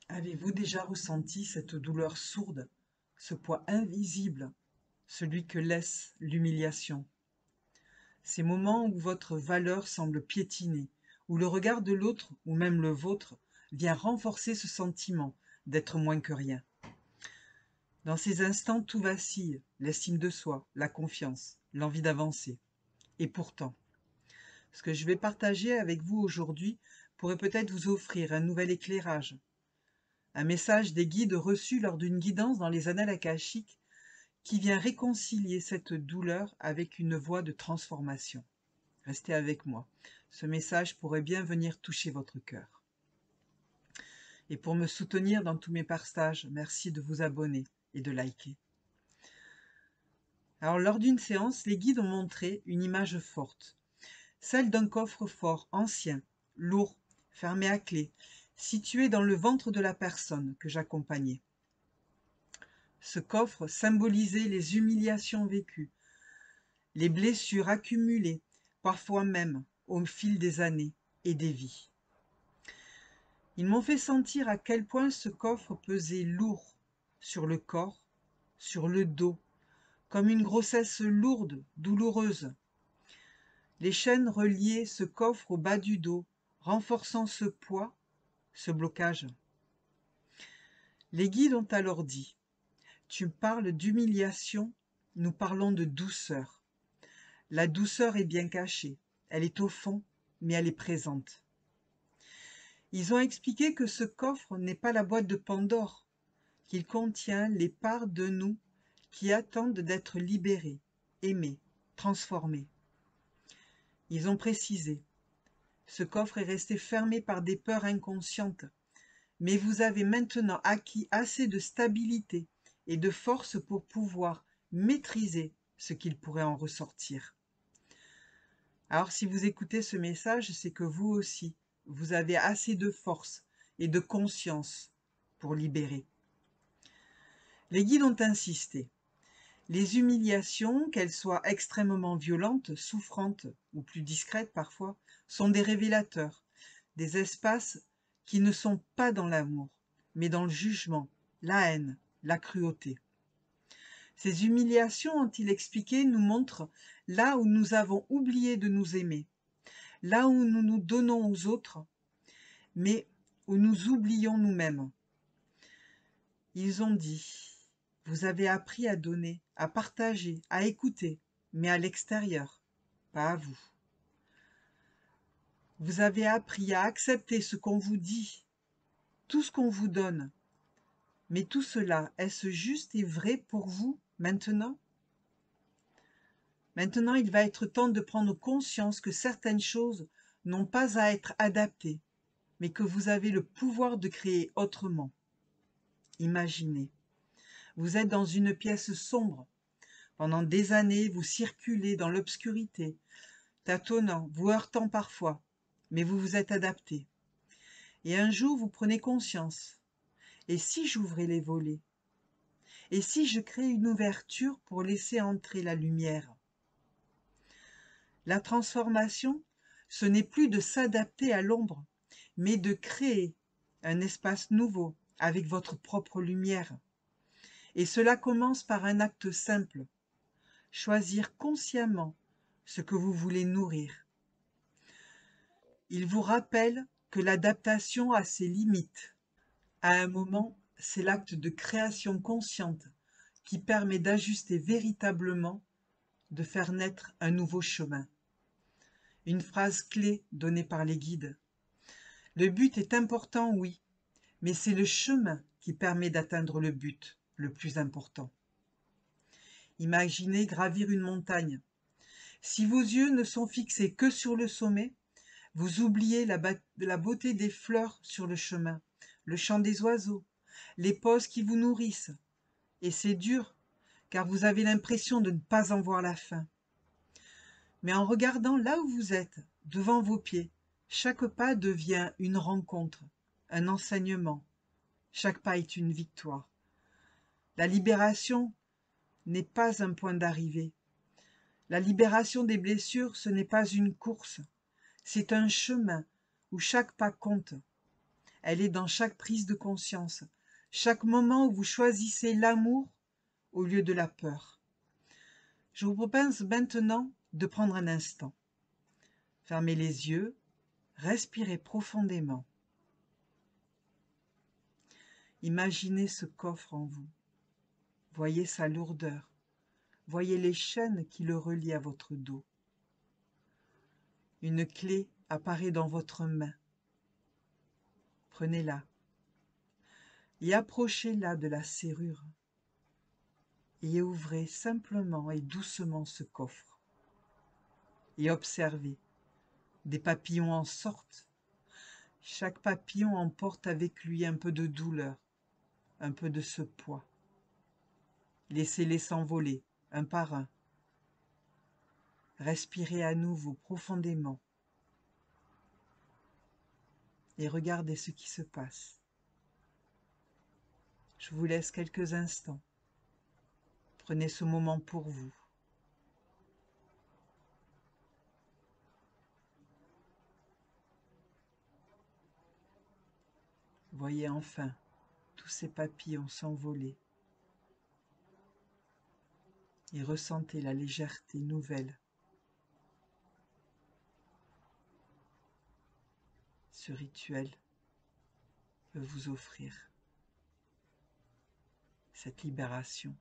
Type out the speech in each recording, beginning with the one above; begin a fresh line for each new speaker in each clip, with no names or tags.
Avez-vous déjà ressenti cette douleur sourde, ce poids invisible, celui que laisse l'humiliation? Ces moments où votre valeur semble piétiner, où le regard de l'autre, ou même le vôtre, vient renforcer ce sentiment d'être moins que rien. Dans ces instants, tout vacille, l'estime de soi, la confiance, l'envie d'avancer. Et pourtant, ce que je vais partager avec vous aujourd'hui pourrait peut-être vous offrir un nouvel éclairage, un message des guides reçus lors d'une guidance dans les annales akashiques qui vient réconcilier cette douleur avec une voie de transformation. Restez avec moi. Ce message pourrait bien venir toucher votre cœur. Et pour me soutenir dans tous mes partages, merci de vous abonner et de liker. Alors, lors d'une séance, les guides ont montré une image forte, celle d'un coffre-fort ancien, lourd, fermé à clé, situé dans le ventre de la personne que j'accompagnais. Ce coffre symbolisait les humiliations vécues, les blessures accumulées, parfois même au fil des années et des vies. Ils m'ont fait sentir à quel point ce coffre pesait lourd sur le corps, sur le dos, comme une grossesse lourde, douloureuse. Les chaînes reliaient ce coffre au bas du dos, renforçant ce poids, ce blocage. Les guides ont alors dit : « Tu parles d'humiliation, nous parlons de douceur. La douceur est bien cachée, elle est au fond, mais elle est présente. » Ils ont expliqué que ce coffre n'est pas la boîte de Pandore, qu'il contient les parts de nous qui attendent d'être libérées, aimées, transformées. Ils ont précisé : ce coffre est resté fermé par des peurs inconscientes, mais vous avez maintenant acquis assez de stabilité et de force pour pouvoir maîtriser ce qu'il pourrait en ressortir. Alors si vous écoutez ce message, c'est que vous aussi, vous avez assez de force et de conscience pour libérer. Les guides ont insisté. Les humiliations, qu'elles soient extrêmement violentes, souffrantes ou plus discrètes parfois, sont des révélateurs, des espaces qui ne sont pas dans l'amour, mais dans le jugement, la haine, la cruauté. Ces humiliations, ont-ils expliqué, nous montrent là où nous avons oublié de nous aimer, là où nous nous donnons aux autres, mais où nous oublions nous-mêmes. Ils ont dit : vous avez appris à donner, à partager, à écouter, mais à l'extérieur, pas à vous. Vous avez appris à accepter ce qu'on vous dit, tout ce qu'on vous donne. Mais tout cela, est-ce juste et vrai pour vous maintenant ? Maintenant, il va être temps de prendre conscience que certaines choses n'ont pas à être adaptées, mais que vous avez le pouvoir de créer autrement. Imaginez, vous êtes dans une pièce sombre. Pendant des années, vous circulez dans l'obscurité, tâtonnant, vous heurtant parfois, mais vous vous êtes adapté. Et un jour, vous prenez conscience. Et si j'ouvrais les volets ? Et si je crée une ouverture pour laisser entrer la lumière ? La transformation, ce n'est plus de s'adapter à l'ombre, mais de créer un espace nouveau avec votre propre lumière. Et cela commence par un acte simple. Choisir consciemment ce que vous voulez nourrir. Il vous rappelle que l'adaptation a ses limites. À un moment, c'est l'acte de création consciente qui permet d'ajuster véritablement, de faire naître un nouveau chemin. Une phrase clé donnée par les guides. Le but est important, oui, mais c'est le chemin qui permet d'atteindre le but, le plus important. Imaginez gravir une montagne. Si vos yeux ne sont fixés que sur le sommet, vous oubliez la beauté des fleurs sur le chemin, le chant des oiseaux, les pauses qui vous nourrissent. Et c'est dur, car vous avez l'impression de ne pas en voir la fin. Mais en regardant là où vous êtes, devant vos pieds, chaque pas devient une rencontre, un enseignement. Chaque pas est une victoire. La libération n'est pas un point d'arrivée. La libération des blessures, ce n'est pas une course. C'est un chemin où chaque pas compte. Elle est dans chaque prise de conscience, chaque moment où vous choisissez l'amour au lieu de la peur. Je vous propose maintenant de prendre un instant. Fermez les yeux, respirez profondément. Imaginez ce coffre en vous. Voyez sa lourdeur. Voyez les chaînes qui le relient à votre dos. Une clé apparaît dans votre main. Prenez-la et approchez-la de la serrure et ouvrez simplement et doucement ce coffre. Et observez, des papillons en sortent. Chaque papillon emporte avec lui un peu de douleur, un peu de ce poids. Laissez-les s'envoler, un par un. Respirez à nouveau profondément et regardez ce qui se passe. Je vous laisse quelques instants. Prenez ce moment pour vous. Voyez enfin tous ces papillons s'envoler et ressentez la légèreté nouvelle. Ce rituel peut vous offrir cette libération.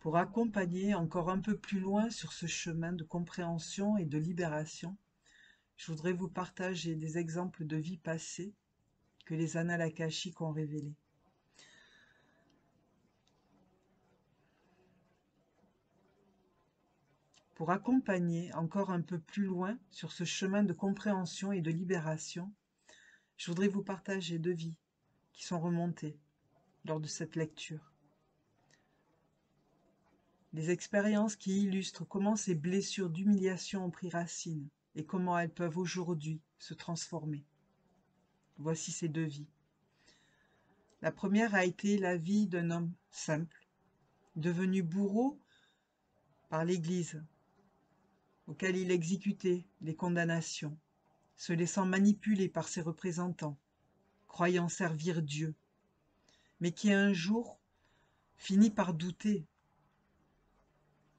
Pour accompagner encore un peu plus loin sur ce chemin de compréhension et de libération, je voudrais vous partager des exemples de vies passées que les annales akashiques ont révélés. Pour accompagner encore un peu plus loin sur ce chemin de compréhension et de libération, je voudrais vous partager 2 vies qui sont remontées lors de cette lecture. Des expériences qui illustrent comment ces blessures d'humiliation ont pris racine et comment elles peuvent aujourd'hui se transformer. Voici ces 2 vies. La première a été la vie d'un homme simple, devenu bourreau par l'Église, auquel il exécutait les condamnations, se laissant manipuler par ses représentants, croyant servir Dieu, mais qui un jour finit par douter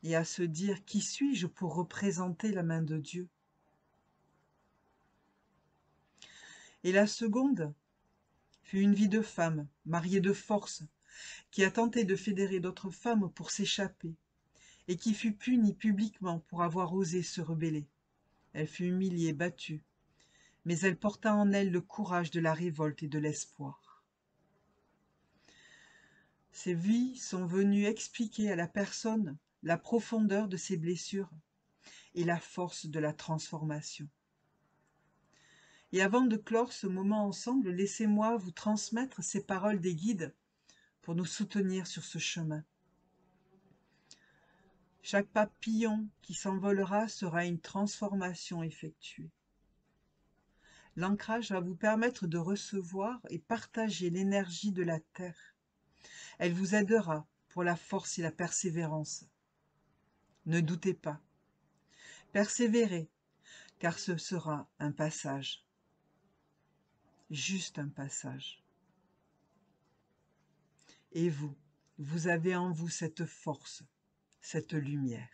et à se dire « Qui suis-je pour représenter la main de Dieu ?» Et la seconde fut une vie de femme, mariée de force, qui a tenté de fédérer d'autres femmes pour s'échapper, et qui fut punie publiquement pour avoir osé se rebeller. Elle fut humiliée, battue, mais elle porta en elle le courage de la révolte et de l'espoir. Ces vies sont venues expliquer à la personne la profondeur de ses blessures et la force de la transformation. Et avant de clore ce moment ensemble, laissez-moi vous transmettre ces paroles des guides pour nous soutenir sur ce chemin. Chaque papillon qui s'envolera sera une transformation effectuée. L'ancrage va vous permettre de recevoir et partager l'énergie de la Terre. Elle vous aidera pour la force et la persévérance. Ne doutez pas. Persévérez, car ce sera un passage. Juste un passage. Et vous, vous avez en vous cette force, cette lumière.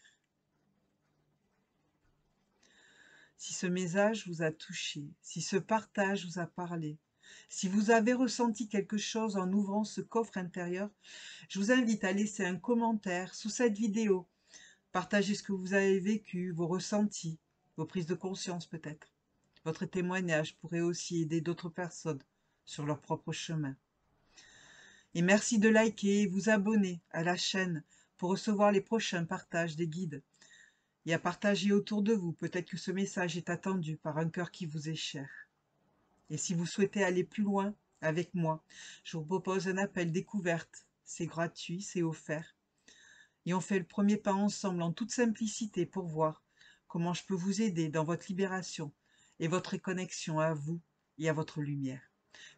Si ce message vous a touché, si ce partage vous a parlé, si vous avez ressenti quelque chose en ouvrant ce coffre intérieur, je vous invite à laisser un commentaire sous cette vidéo. Partagez ce que vous avez vécu, vos ressentis, vos prises de conscience peut-être. Votre témoignage pourrait aussi aider d'autres personnes sur leur propre chemin. Et merci de liker et vous abonner à la chaîne pour recevoir les prochains partages des guides. Et à partager autour de vous, peut-être que ce message est attendu par un cœur qui vous est cher. Et si vous souhaitez aller plus loin avec moi, je vous propose un appel découverte. C'est gratuit, c'est offert. Et on fait le premier pas ensemble en toute simplicité pour voir comment je peux vous aider dans votre libération et votre connexion à vous et à votre lumière.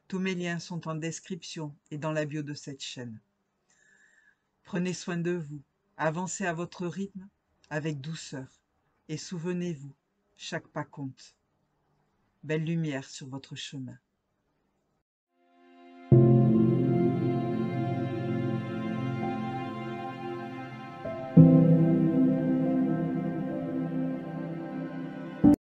Tous mes liens sont en description et dans la bio de cette chaîne. Prenez soin de vous, avancez à votre rythme avec douceur, et souvenez-vous, chaque pas compte. Belle lumière sur votre chemin.